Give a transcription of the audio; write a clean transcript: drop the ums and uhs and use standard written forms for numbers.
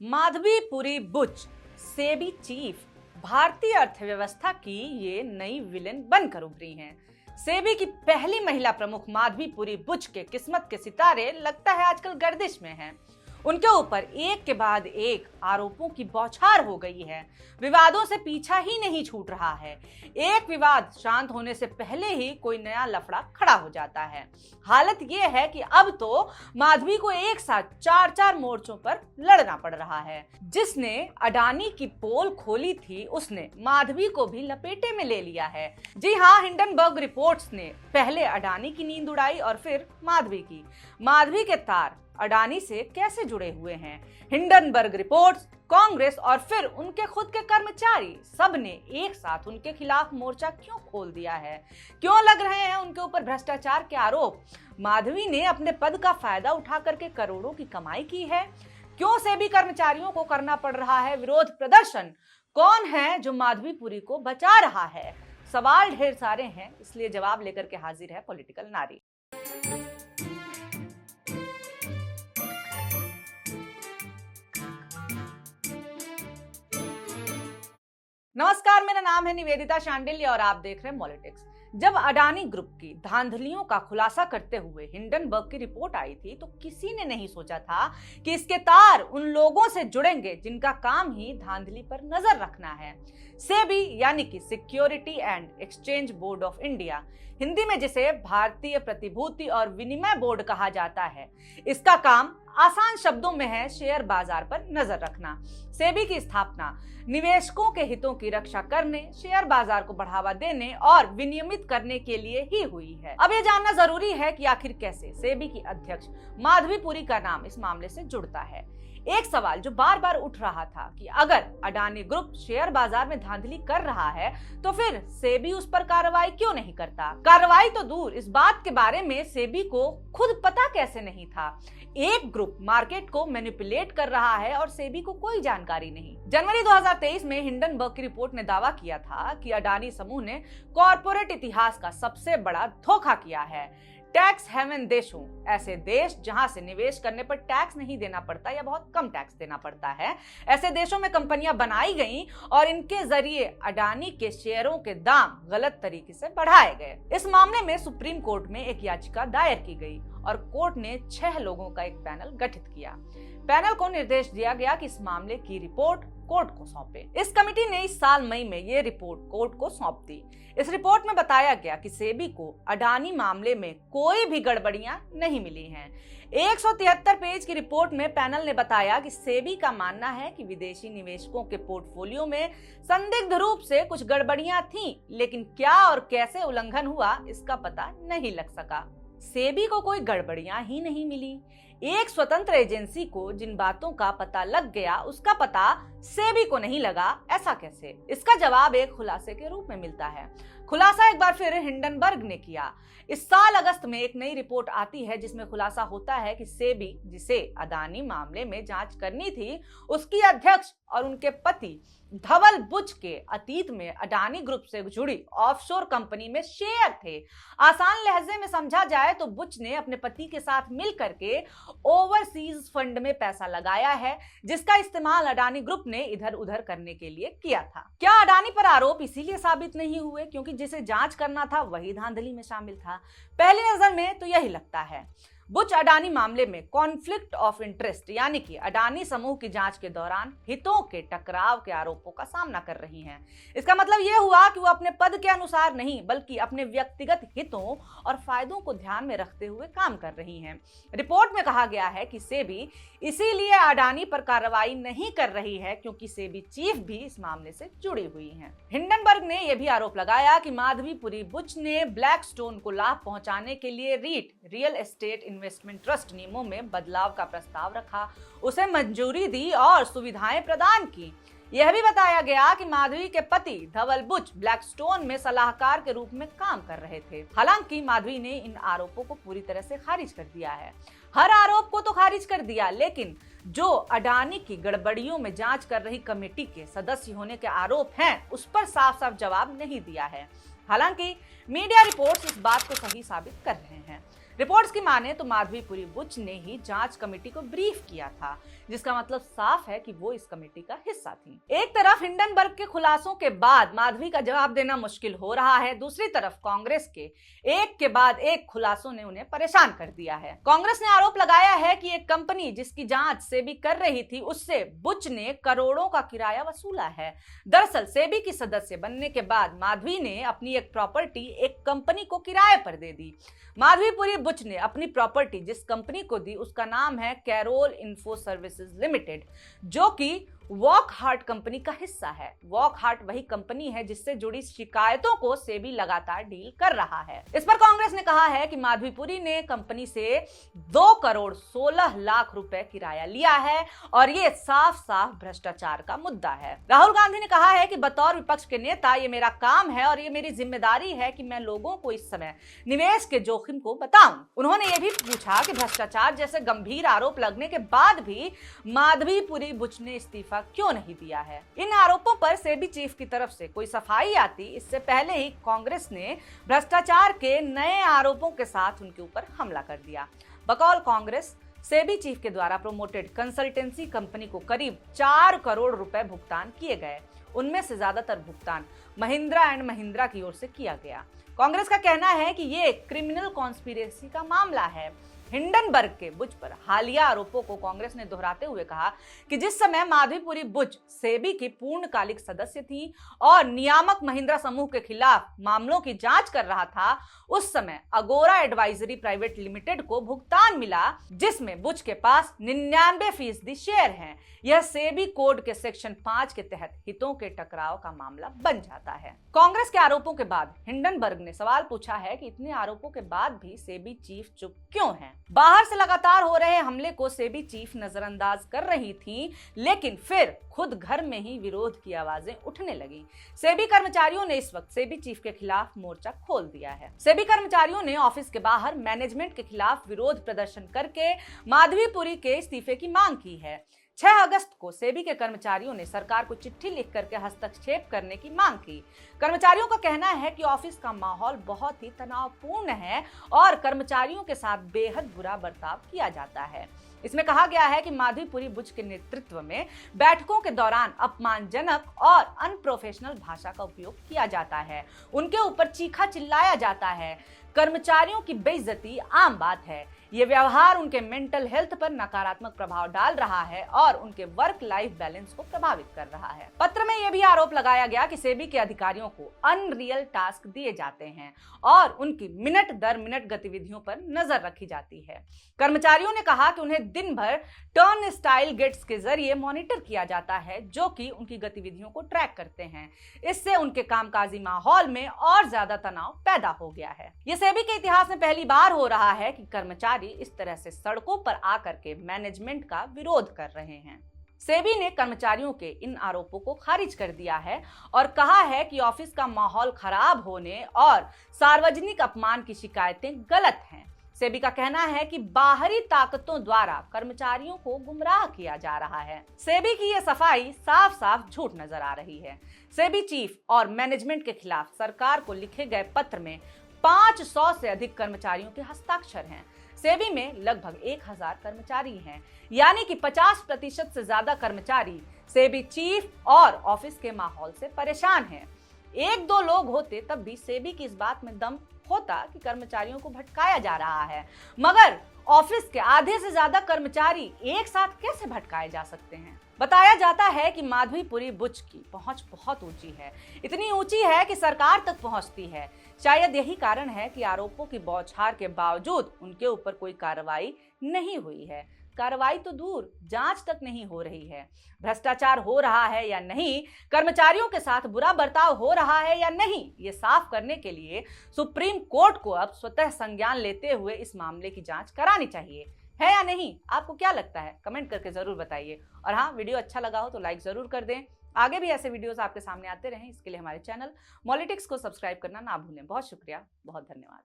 Madhabi Puri Buch, SEBI chief, भारतीय अर्थव्यवस्था की ये नई विलेन बनकर उभरी हैं। सेबी की पहली महिला प्रमुख माधवीपुरी बुच के किस्मत के सितारे लगता है आजकल गर्दिश में हैं। उनके ऊपर एक के बाद एक आरोपों की बौछार हो गई है। विवादों से पीछा ही नहीं छूट रहा है। एक विवाद शांत होने से पहले ही कोई नया लफड़ा खड़ा हो जाता है। हालत यह है कि अब तो माधवी को एक साथ चार मोर्चों पर लड़ना पड़ रहा है। जिसने अडानी की पोल खोली थी उसने माधवी को भी लपेटे में ले लिया है। जी हाँ, हिंडनबर्ग रिपोर्ट्स ने पहले अडानी की नींद उड़ाई और फिर माधवी की। माधवी के तार अडानी से कैसे जुड़े हुए हैं? हिंडनबर्ग रिपोर्ट्स, कांग्रेस और फिर उनके खुद के कर्मचारी सब ने एक साथ उनके खिलाफ मोर्चा क्यों खोल दिया है? क्यों लग रहे हैं उनके ऊपर भ्रष्टाचार के आरोप? माधवी ने अपने पद का फायदा उठा करके करोड़ों की कमाई की है। क्यों सेबी कर्मचारियों को करना पड़ रहा है विरोध प्रदर्शन? कौन है जो माधवीपुरी को बचा रहा है? सवाल ढेर सारे हैं, इसलिए जवाब लेकर के हाजिर है पॉलिटिकल नारी। नमस्कार, मेरा नाम है निवेदिता शांडिल्य और आप देख रहे हैं पॉलिटिक्स। जब अडानी ग्रुप की धांधलियों का खुलासा करते हुए हिंडनबर्ग की रिपोर्ट आई थी तो किसी ने नहीं सोचा था कि इसके तार उन लोगों से जुड़ेंगे जिनका काम ही धांधली पर नजर रखना है। सेबी यानी कि security and exchange board of India, Hindi में जिसे भारतीय प्रतिभूति और विनिमय बोर्ड कहा जाता है, इसका काम आसान शब्दों में है शेयर बाजार पर नजर रखना। सेबी की स्थापना निवेशकों के हितों की रक्षा करने, शेयर बाजार को बढ़ावा देने और विनियमित करने के लिए ही हुई है। अब ये जानना जरूरी है कि आखिर कैसे सेबी की अध्यक्ष माधवीपुरी का नाम इस मामले से जुड़ता है। एक सवाल जो बार बार उठ रहा था कि अगर अडानी ग्रुप शेयर बाजार में धांधली कर रहा है तो फिर सेबी उस पर कार्रवाई क्यों नहीं करता? कार्रवाई तो दूर, इस बात के बारे में सेबी को खुद पता कैसे नहीं था? एक ग्रुप मार्केट को मैनिपुलेट कर रहा है और सेबी को कोई जानकारी नहीं। जनवरी 2023 में हिंडनबर्ग की रिपोर्ट ने दावा किया था कि अडानी समूह ने कॉर्पोरेट इतिहास का सबसे बड़ा धोखा किया है। टैक्स हेवन देशों, ऐसे देश जहां से निवेश करने पर टैक्स नहीं देना पड़ता या बहुत कम टैक्स देना पड़ता है, ऐसे देशों में कंपनियां बनाई गईं और इनके जरिए अडानी के शेयरों के दाम गलत तरीके से बढ़ाए गए। इस मामले में सुप्रीम कोर्ट में एक याचिका दायर की गई और कोर्ट ने 6 लोगों का एक पैनल गठित किया। पैनल को निर्देश दिया गया कि इस मामले की रिपोर्ट कोर्ट को सौंपे। इस कमेटी ने इस साल मई में ये रिपोर्ट कोर्ट को सौंप दी। इस रिपोर्ट में बताया गया कि सेबी को अडानी मामले में कोई भी गड़बड़ियां नहीं मिली हैं। 173 पेज की रिपोर्ट में पैनल ने बताया कि सेबी का मानना है कि विदेशी निवेशकों के पोर्टफोलियो में संदिग्ध रूप से कुछ गड़बड़ियां थीं, लेकिन क्या और कैसे उल्लंघन हुआ इसका पता नहीं लग सका। सेबी को कोई गड़बड़ियां ही नहीं मिली। एक स्वतंत्र एजेंसी को जिन बातों का पता लग गया उसका पता सेबी को नहीं लगा, ऐसा कैसे? इसका जवाब एक खुलासे के रूप में मिलता है। खुलासा एक बार फिर हिंडनबर्ग ने किया। इस साल अगस्त में एक नई रिपोर्ट आती है जिसमें खुलासा होता है कि सेबी, जिसे अडानी मामले में जांच करनी थी, उसकी अध्यक्ष और उनके पति धवल बुच के अतीत में अडानी ग्रुप से जुड़ी ऑफशोर कंपनी में शेयर थे। आसान लहजे में समझा जाए तो बुच ने अपने पति के साथ मिल करके ओवरसीज फंड में पैसा लगाया है, जिसका इस्तेमाल अडानी ग्रुप ने इधर उधर करने के लिए किया था। क्या अडानी पर आरोप इसीलिए साबित नहीं हुए क्योंकि जिसे जांच करना था वही धांधली में शामिल था? पहली नजर में तो यही लगता है। बुच अडानी मामले में कॉन्फ्लिक्ट ऑफ इंटरेस्ट यानी कि अडानी समूह की जांच के दौरान हितों के टकराव के आरोपों का सामना कर रही हैं। इसका मतलब यह हुआ कि वो अपने पद के अनुसार नहीं बल्कि अपने व्यक्तिगत हितों और फायदों को ध्यान में रखते हुए काम कर रही हैं। रिपोर्ट में कहा गया है कि सेबी इसीलिए अडानी पर कार्रवाई नहीं कर रही है क्योंकि सेबी चीफ भी इस मामले से जुड़ी हुई हैं। हिंडनबर्ग ने यह भी आरोप लगाया कि माधवीपुरी बुच ने ब्लैकस्टोन को लाभ पहुंचाने के लिए REIT, real estate investment trust नियमों में बदलाव का प्रस्ताव रखा, उसे मंजूरी दी और सुविधाएं प्रदान की। यह भी बताया गया कि माधवी के पति धवल बुच ब्लैकस्टोन में सलाहकार के रूप में काम कर रहे थे। हालांकि माधवी ने इन आरोपों को पूरी तरह से खारिज कर दिया है। हर आरोप को तो खारिज कर दिया, लेकिन जो अडानी की गड़बड़ियों में जांच कर रही कमेटी के सदस्य होने के आरोप हैं, उस पर साफ साफ जवाब नहीं दिया है। हालांकि मीडिया रिपोर्ट्स इस बात को सही साबित कर रहे हैं। रिपोर्ट्स की माने तो माधवीपुरी बुच ने ही जांच कमेटी को ब्रीफ किया था, जिसका मतलब साफ है कि वो इस कमेटी का हिस्सा थी। एक तरफ हिंडनबर्ग के खुलासों के बाद माधवी का जवाब देना मुश्किल हो रहा है, दूसरी तरफ कांग्रेस के एक के बाद एक खुलासों ने उन्हें परेशान कर दिया है। कांग्रेस ने आरोप लगाया है कि एक कंपनी जिसकी जांच सेबी कर रही थी, उससे बुच ने करोड़ों का किराया वसूला है। दरअसल सेबी की सदस्य बनने के बाद माधवी ने अपनी एक प्रॉपर्टी एक कंपनी को किराए पर दे दी। माधवीपुरी बुच ने अपनी प्रॉपर्टी जिस कंपनी को दी उसका नाम है कैरोल इन्फो सर्विसेज लिमिटेड, जो कि वॉकहार्ट कंपनी का हिस्सा है। वॉकहार्ट वही कंपनी है जिससे जुड़ी शिकायतों को सेबी लगातार डील कर रहा है। इस पर कांग्रेस ने कहा है कि माधवीपुरी ने कंपनी से 2 करोड़ 16 लाख रुपए किराया लिया है और ये साफ साफ भ्रष्टाचार का मुद्दा है। राहुल गांधी ने कहा है कि बतौर विपक्ष के नेता ये मेरा काम है और ये मेरी जिम्मेदारी है कि मैं लोगों को इस समय निवेश के जोखिम को बताऊं। उन्होंने ये भी पूछा कि भ्रष्टाचार जैसे गंभीर आरोप लगने के बाद भी माधवीपुरी बुच ने इस्तीफा क्यों नहीं दिया है। इन आरोपों पर सेबी चीफ की तरफ से कोई सफाई आती इससे पहले ही कांग्रेस ने भ्रष्टाचार के नए आरोपों के साथ उनके ऊपर हमला कर दिया। बकौल कांग्रेस, सेबी चीफ के द्वारा प्रोमोटेड कंसल्टेंसी कंपनी को करीब 4 करोड़ रुपए भुगतान किए गए। उनमें से ज्यादातर भुगतान महिंद्रा एंड महिंद्रा की ओर से किया गया। कांग्रेस का कहना है कि ये क्रिमिनल कॉन्स्पिरेसी का मामला है। हिंडनबर्ग के बुच पर हालिया आरोपों को कांग्रेस ने दोहराते हुए कहा कि जिस समय माधवीपुरी बुच सेबी की पूर्णकालिक सदस्य थी और नियामक महिंद्रा समूह के खिलाफ मामलों की जांच कर रहा था, उस समय अगोरा एडवाइजरी प्राइवेट लिमिटेड को भुगतान मिला, जिसमें बुच के पास 99% शेयर हैं। यह सेबी कोड के सेक्शन 5 के तहत हितों के टकराव का मामला बन जाता है। कांग्रेस के आरोपों के बाद हिंडनबर्ग ने सवाल पूछा है कि इतने आरोपों के बाद भी सेबी चीफ चुप क्यों है। बाहर से लगातार हो रहे हमले को सेबी चीफ नजरअंदाज कर रही थी, लेकिन फिर खुद घर में ही विरोध की आवाजें उठने लगी। सेबी कर्मचारियों ने इस वक्त सेबी चीफ के खिलाफ मोर्चा खोल दिया है। सेबी कर्मचारियों ने ऑफिस के बाहर मैनेजमेंट के खिलाफ विरोध प्रदर्शन करके माधवीपुरी के इस्तीफे की मांग की है। 6 अगस्त को सेबी के कर्मचारियों ने सरकार को चिट्ठी लिख करके हस्तक्षेप करने की मांग की। कर्मचारियों का कहना है कि ऑफिस का माहौल बहुत ही तनावपूर्ण है और कर्मचारियों के साथ बेहद बुरा बर्ताव किया जाता है। इसमें कहा गया है कि माधवीपुरी बुच के नेतृत्व में बैठकों के दौरान अपमानजनक और अनप्रोफेशनल भाषा का उपयोग किया जाता है, उनके ऊपर चीखा चिल्लाया जाता है। कर्मचारियों की बेइज्जती आम बात है। ये व्यवहार उनके मेंटल हेल्थ पर नकारात्मक प्रभाव डाल रहा है और उनके वर्क लाइफ बैलेंस को प्रभावित कर रहा है। पत्र में यह भी आरोप लगाया गया कि सेबी के अधिकारियों को अनरियल टास्क दिए जाते हैं और उनकी मिनट दर मिनट गतिविधियों पर नजर रखी जाती है। कर्मचारियों ने कहा कि उन्हें दिन भर टर्न स्टाइल गेट्स के जरिए मॉनिटर किया जाता है, जो कि उनकी गतिविधियों को ट्रैक करते हैं। इससे उनके कामकाजी माहौल में और ज्यादा तनाव पैदा हो गया है। ये सेबी के इतिहास में पहली बार हो रहा है कि कर्मचारी इस तरह से सड़कों पर आकर के मैनेजमेंट का विरोध कर रहे हैं। सेबी ने कर्मचारियों के इन आरोपों को खारिज कर दिया है और कहा है कि ऑफिस का माहौल खराब होने और सार्वजनिक अपमान की शिकायतें गलत हैं। सेबी का कहना है कि बाहरी ताकतों द्वारा कर्मचारियों को गुमराह किया जा रहा है। सेबी की यह सफाई साफ साफ झूठ नजर आ रही है। सेबी चीफ और मैनेजमेंट के खिलाफ सरकार को लिखे गए पत्र में 500 से अधिक कर्मचारियों के हस्ताक्षर हैं। सेबी में लगभग 1000 कर्मचारी हैं, यानी कि 50% से ज्यादा कर्मचारी सेबी चीफ और ऑफिस के माहौल से परेशान हैं। 1-2 लोग होते तब भी सेबी की इस बात में दम होता कि कर्मचारियों को भटकाया जा रहा है, मगर ऑफिस के आधे से ज्यादा कर्मचारी एक साथ कैसे भटकाए जा सकते हैं। बताया जाता है कि माधवीपुरी बुच की पहुंच बहुत ऊंची है, इतनी ऊंची है कि सरकार तक पहुंचती है। शायद यही कारण है कि आरोपों की बौछार के बावजूद उनके ऊपर कोई कार्रवाई नहीं हुई है। कार्रवाई तो दूर, जांच तक नहीं हो रही है। भ्रष्टाचार हो रहा है या नहीं, कर्मचारियों के साथ बुरा बर्ताव हो रहा है या नहीं, ये साफ करने के लिए सुप्रीम कोर्ट को अब स्वतः संज्ञान लेते हुए इस मामले की जांच करानी चाहिए। है या नहीं? आपको क्या लगता है? कमेंट करके जरूर बताइए। और हाँ, वीडियो अच्छा लगा हो तो लाइक जरूर कर दें। आगे भी ऐसे वीडियोस आपके सामने आते रहें, इसके लिए हमारे चैनल मॉलिटिक्स को सब्सक्राइब करना ना भूलें। बहुत शुक्रिया, बहुत धन्यवाद।